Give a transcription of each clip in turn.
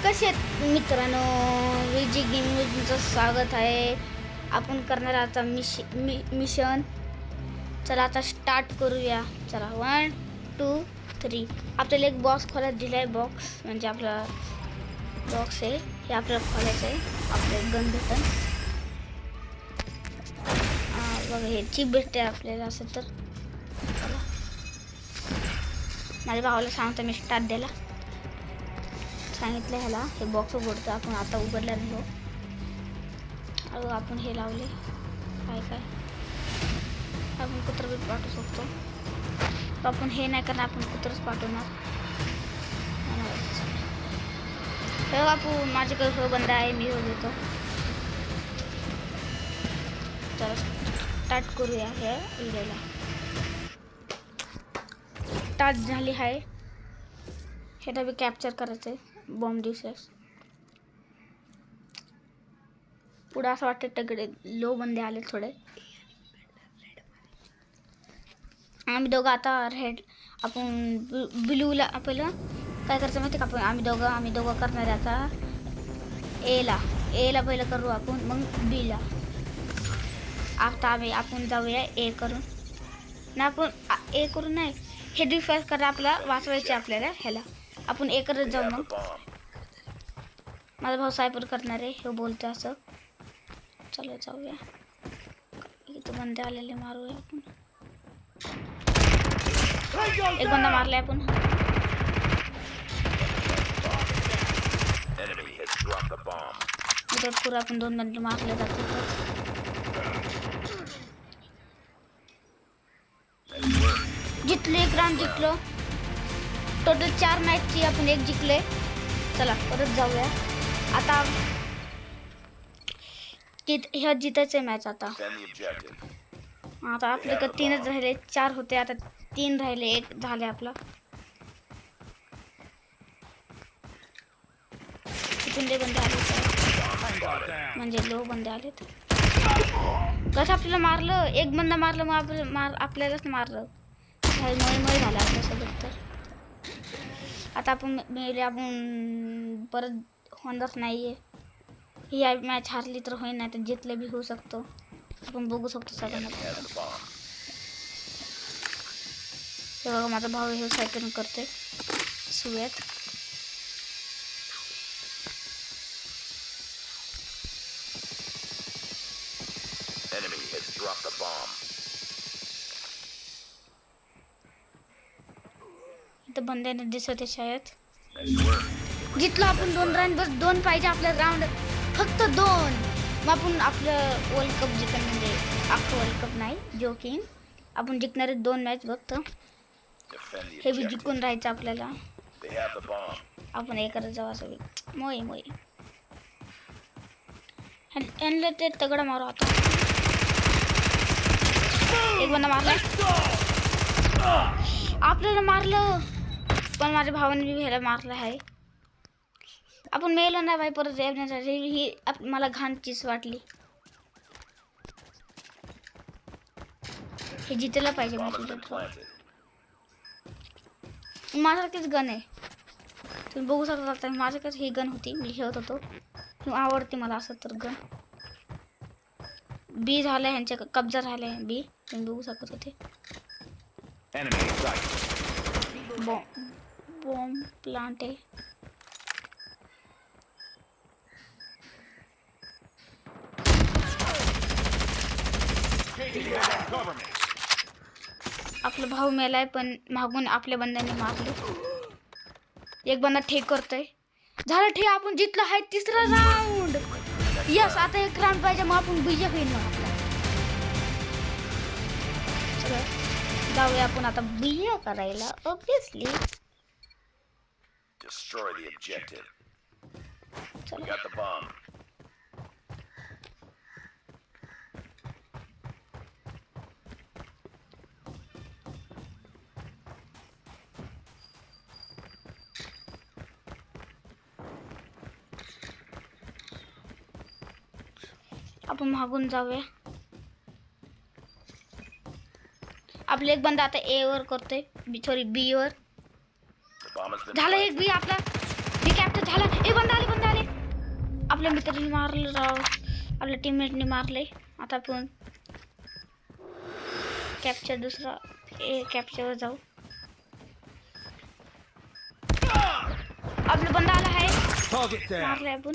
कसे आहेत मित्रांनो, विजी गेमिंगमध्ये तुमचं स्वागत आहे. आपण करणार आता मिशन. चला आता स्टार्ट करूया. चला 1 2 3. आपल्याला एक बॉक्स खोलायला दिला आहे. बॉक्स म्हणजे आपला बॉक्स आहे, हे आपल्याला खोलायचं आहे. आपले गन भेटन बघा, हे चिप भेटते आपल्याला. असं तर माझ्या भावाला सांगतो मी स्टार्ट द्यायला. सांगितलं ह्याला हे बॉक्स उघडतं. आपण आता उघडला नाही हो. अगं आपण हे लावले काय काय आपण कुत्र बी पाठवू शकतो. तर आपण हे नाही करणार, आपण कुत्रच पाठवणार. हे बापू माझ्याकडे हो बंद आहे, मी हो देतो. चला स्टार्ट करूया. हे व्हिडिओला स्टार्ट झाली आहे. हे बी कॅप्चर करायचं आहे. बॉम्ब डिसेस पुढे असं वाटतं तगडे लो बंदे आले थोडे. आम्ही दोघं आता रेड, आपण ब्लूला पहिलं काय करायचं माहिती का? आम्ही दोघं करणार आहे आता एला पहिलं करू आपण, मग बीला. आता आपण जाऊया ए करून. ना आपण ए करून नाही, हे डिफेन्स करा आपला वाचवायचे आपल्याला. ह्याला आपण ए करत जाऊ. मग माझा भाऊ सायपर करणार आहे, हे बोलतो असं. चला जाऊया. इथं बंदे आलेले मारूया आपण. एक बंदा मारलाय आपण. पुरा आपण 2 बंदे मारले जातात. जितले एक राउंड जिंकलो. टोटल 4 मॅचची आपण 1 जिंकले. चला परत जाऊया. आता ह्या जितायचे मॅच. आता आपल्याकडे 3च राहिले. 4 होते, आता 3 राहिले. 1 झाले आपला. इथून बंदे आले म्हणजे लो बंदे आलेत. कसं आपल्याला मारलं, एक बंदा मारलं, मग आपल्यालाच मारलं. मय झालं आपल्यासोबत. तर आता आपण परत होणारच नाहीये. ही मॅच हारली तर होईल, नाही तर जितले बी होऊ शकतो. आपण बघू शकतो सगळ्यांना. हे बघा माझा भाऊ हे सायकल करतोय सुवेत. इथं बंद्याने दिसत शाळेत. जितलं आपण 2 राऊंड, बस 2 पाहिजे आपलं राऊंड, फक्त 2. मग आपण आपलं वर्ल्ड कप जिंकणार. म्हणजे अख्खं वर्ल्ड कप नाही, जोकिंग. आपण जिंकणारे 2 मॅच बघतो. हे बी जिंकून राहायचं आपल्याला. आपण हे करत जाऊ असं. मोय ह्यांना ते तगडा मारू. आता एक बंदा मारला, आपल्याला मारलं. पण माझ्या भावाने बी ह्याला मारलं आहे. आपण मेलो नाही बाई. परत येण्यासाठी ही मला घाण चीज वाटली. हे जितेला पाहिजे. माझ्यासारखीच गन आहे, तुम्ही बघू शकता. माझ्याकडे ही गन होती, मी खेळत होतो. आवडते मला असं तर गन. बी झालं, ह्यांच्या कब्जा राहिलाय बी, तुम्ही बघू शकत होते. बॉम्ब प्लांट आहे. आपला भाऊ मेलाय, पण मागून आपल्या बंद्याने मारले. एक बंदा ठेक करतोय. झालं ठेक, आपण जिंकलो आहे. 3रा राऊंड. यस, आता 1 राऊंड पाहिजे, मग आपण विजय होईल. मग आपला जाऊया आपण आता विजय करायला. Obviously destroy the objective. We got the bomb. आपण मागून जाऊया. आपला एक बंदा आता ए वर करतोय, सॉरी बी वर. झालं एक बी आपला. मी कॅप्चर झाला. ए बंद आले. आपल्या मित्राने मारलं राव, आपल्या टीममेटने मारले. आता आपण कॅप्चर दुसरा कॅप्चरवर जाऊ. आपला बंदा आला आहे, मारलाय आपण.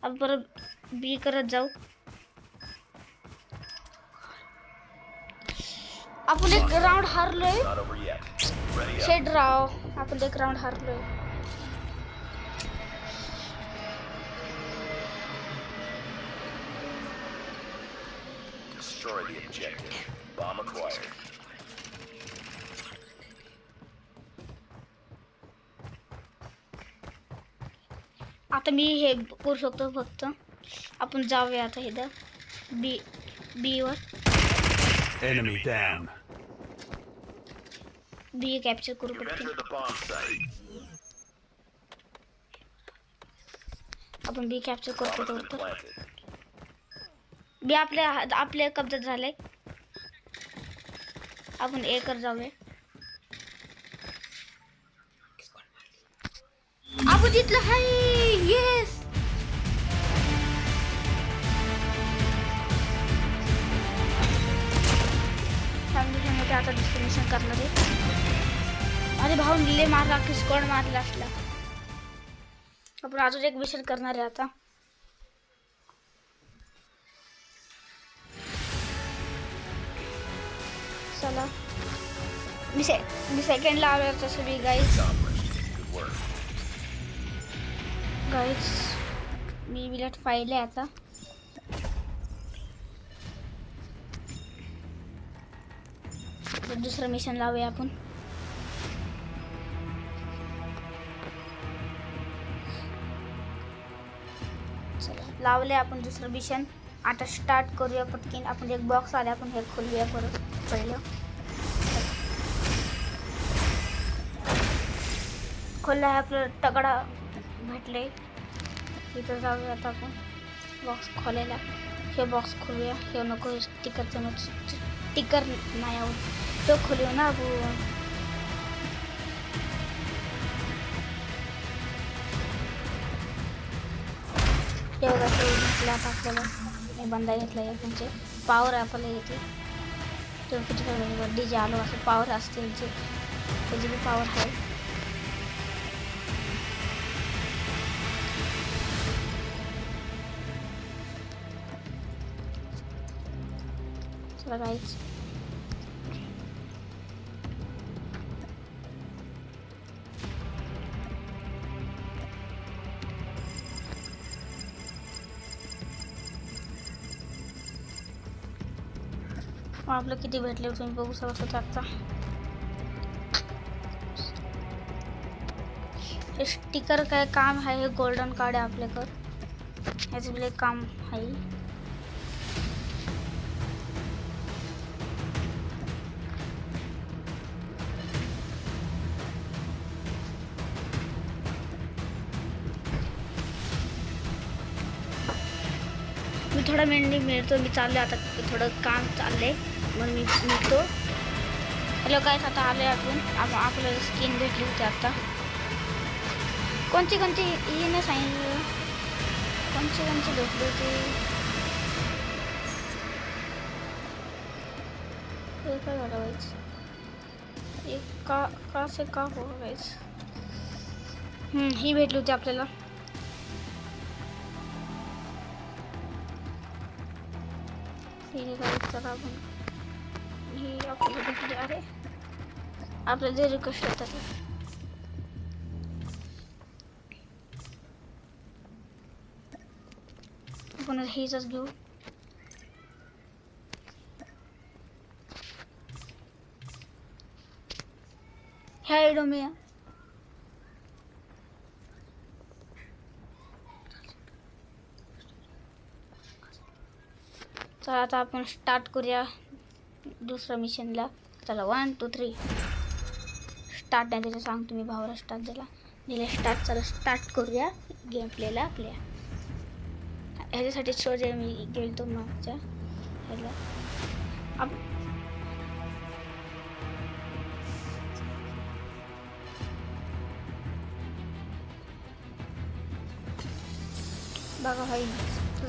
अब परत बी करत जाऊ. आपण एक राऊंड हारलोय. शेड राव, आपण एक round हारलोय. Destroy the objective. Bomb acquired. आता मी हे करू शकतो. फक्त आपण जाऊया आता इथं बी वर. Enemy down. बी कॅप्चर करू You've पडते. entered the bomb site. आपण बी कॅप्चर करतो. Bomb has been तर planted. बी आपल्या कब्जात झालंय. आपण ए कर जाऊया. आपण जितलं हाय. येस. फॅमिलीमध्ये आता दुसरं मिशन करणार आहे. अरे भाऊ निले मारला की स्क्वॉड मारला असला. आपण अजून एक मिशन करणार आहे आता. चला मी सेकंडला आलो तसं मी गाईज. Good work. मी विलेट पाहिले आता. दुसरं मिशन लावूया आपण. चला लावले आपण दुसरं मिशन. आता स्टार्ट करूया पटकीन. आपण एक बॉक्स आले, आपण हे खोलूया परत पहिलं. खोलला आहे, आपलं तगडा भेटले. इथं जाऊया आता आपण. बॉक्स खोलायला हे बॉक्स खोलूया. हे नको स्टिकरचं स्टिकर नाही आवड तो खोलूया ना आपण. हे बघा ते घेतलं आता आपल्याला. हे बंदा घेतला आहे. त्यांचे पावर आपल्याला येते. तुम्ही किती डीजे आलो असं पावर असते त्यांची. त्याची बी पावर आहे. चला गाईज. आपलं किती भेटले तुम्ही बघू शकता. आता हे स्टिकर काय काम आहे. हे गोल्डन कार्ड आहे आपल्याकडं. ह्याचं बी काम आहे. मी थोडा मिनिट मिळतो. मी चालले आता, थोडं काम चाललंय म्हणून मी मिळतो. हॅलो काय आता आले आपण. आपल्याला स्किन भेटली होती आता. कोणती हे नाही सांगितलं. कोणची भेटली होती. हे काय झालं व्हायचं. एक का हो व्हायचं. ही भेटली होती आपल्याला. ठीक आहे चला आपण ही आपल्याला भेटली. अरे आपल्याला जे रिक्वेस्ट होता ते आपण हेच घेऊ. ह्या व्हिडिओ मी चला आता आपण स्टार्ट करूया दुसऱ्या मिशनला. चला 1 2 3 स्टार्ट. नाही त्याचं सांगतो मी भावाला स्टार्ट दिले स्टार्ट. चला स्टार्ट करूया गेम प्लेला आपल्या. ह्याच्यासाठी शोज मी गेलो मागच्या ह्याला. बघा भाई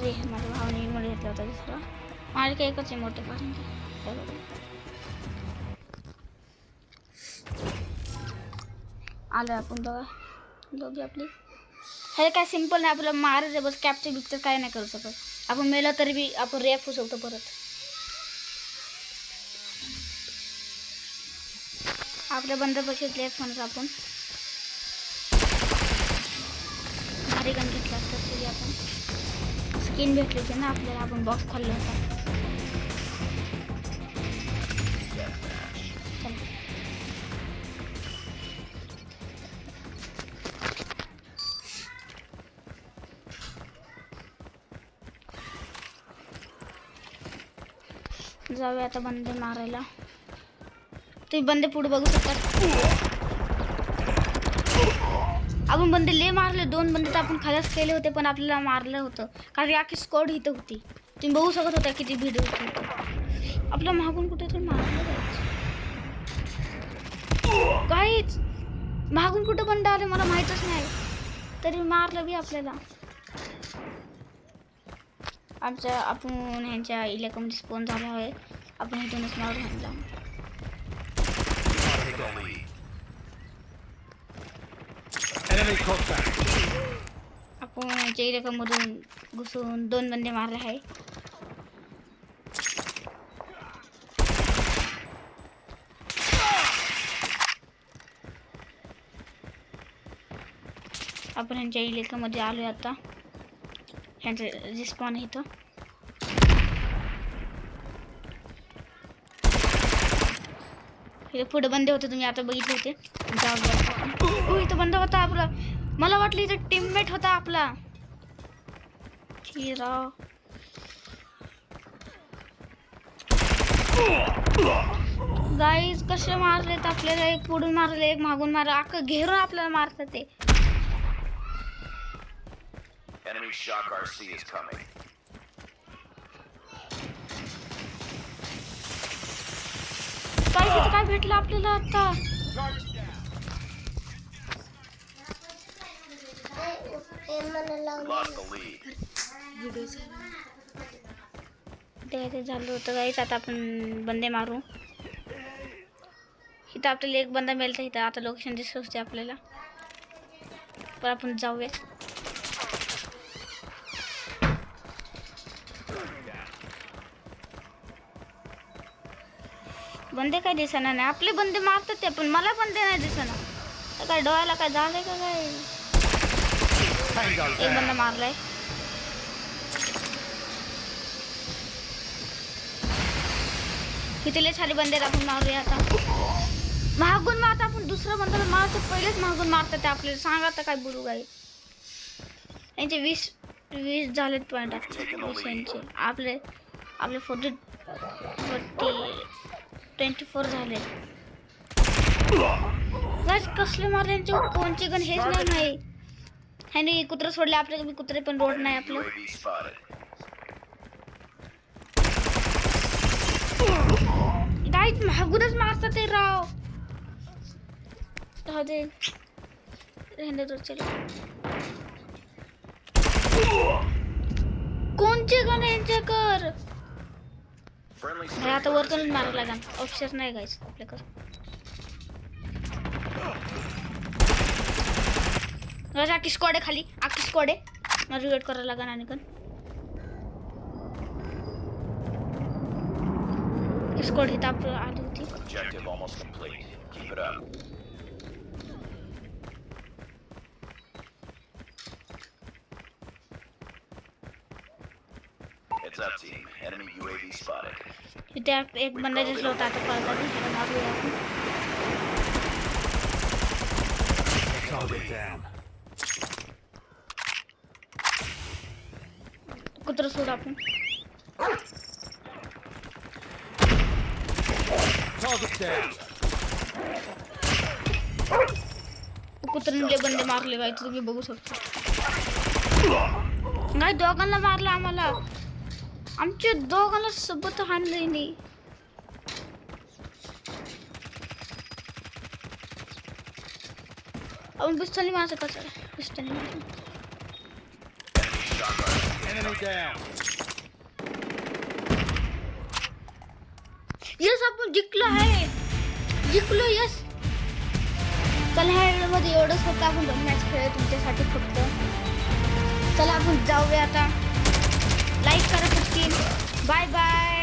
रे माझ्या भावाने इमोट घेतला होता दुसरा. माझे काही एकच इमोट आहे कारण आलं आपण बघा दोघी आपली. हे काय सिम्पल नाही, आपल्याला मारायचं बस. कॅप्चर बिक्चर काय नाही करू शकत आपण. मेला तरी बी आपण रेप होऊ शकतो परत. आपल्या बंदरपाशी लेफ्ट म्हणून आपण भारी गन घेतला असता तरी आपण स्किन भेटली होती ना आपल्याला. आपण बॉक्स खाल्ला होता. जाऊया आता बंदे मारायला. तुम्ही बंदे पुढे बघू शकता. आपण बंदे लय मारले. 2 बंदे तर आपण खलास केले होते पण आपल्याला मारलं होतं कारण आखी स्क्वॉड इथं होती. तुम्ही बघू शकत होता किती भीड होती. आपल्या मागून कुठे तर मारलं काहीच. मागून कुठं बंद आले मला माहीतच नाही तरी मारलं बी आपल्याला. आमच्या आपण ह्यांच्या इलेक्ट्रॉनिक स्पॉन झाला आहे. आपण इथूनच मारून आणला. Enemy contact. आपण ह्यांच्या इलेक्ट्रॉमधून घुसून 2 बंदे मारले आहे. आपण ह्यांच्या इलेक्ट्रॉमध्ये आलोय आता. ह्यांचं रिस्पॉन इथं. इथं पुढे बंद होते तुम्ही आता बघितले होते. जाऊ इथं बंद होता आपला. मला वाटलं इथं टीममेट होता आपला. राव गाईज कसे मारले तर आपल्याला. एक पुढून मारले एक मागून मारले. अख्खं घेरून आपल्याला मारतात ते. Enemy shock RC is coming. काय भेटलं आपल्याला आता. Lost the lead. ते झालं होतं गाईच. आता आपण बंदे मारू. इथं आपल्याला एक बंदा मिळतं. इथं आता लोकेशन दिसत असते आपल्याला पण आपण जाऊया. बंदे काय दिसणार नाही. आपले बंदे मारतात ते पण मला बंदे नाही दिसणार. काय डोळ्याला काय झालंय का काय. एक बंदा मारलाय. किती लय सारे बंदे आपण मारूया आता. मागून मारत आपण. दुसरा बंदाला मारतो पहिलेच मागून मारतात ते आपल्याला. सांगा आता काय बोलू काय. यांचे 20 झालेत पॉईंट. 20 यांचे आपले 24 झाले. कसले मारले यांचे. कोणचे गण हेच नाही. ह्याने कुत्रे सोडले आपल्याला. कुत्रे पण रोड नाही आपलं. UAV spotted. गाईच मागूनच मारतात ते राव. कोणचे गण यांचे कर. Friendly आता वरतूनच मारायला लागेल. ऑप्शन नाही गाईच आपल्याकडे. आखी स्क्वॉड आहे खाली. आखी स्क्वॉड आहे. मला वेट करायला लागेल. आणि पण स्क्वॉड इथं आपल्याला आली होती. objective almost complete. Keep it up. Heads up, team. Enemy UAV spotted. इथे एक बंदा दिसला होता. आता पळता मारूया आपण. Target down. कुत्र सोड आपण. Target down. कुत्र्याने बंदे मारले बाई. तुम्ही बघू शकता. नाही दोघांना मारलं आम्हाला. आमच्या दोघांना सोबत हाणले नाही. आपण पिस्तोल मारायचं कसं. पिस्तोल मारायचं. Enemy shock down. यस आपण जिंकलो आहे. जिंकलो यस. चला ह्या व्हिडिओमध्ये एवढंच होतं. आपण 2 मॅच खेळले तुमच्यासाठी फक्त. चला आपण जाऊया आता. लाईक करा सबस्क्राईब. Bye bye.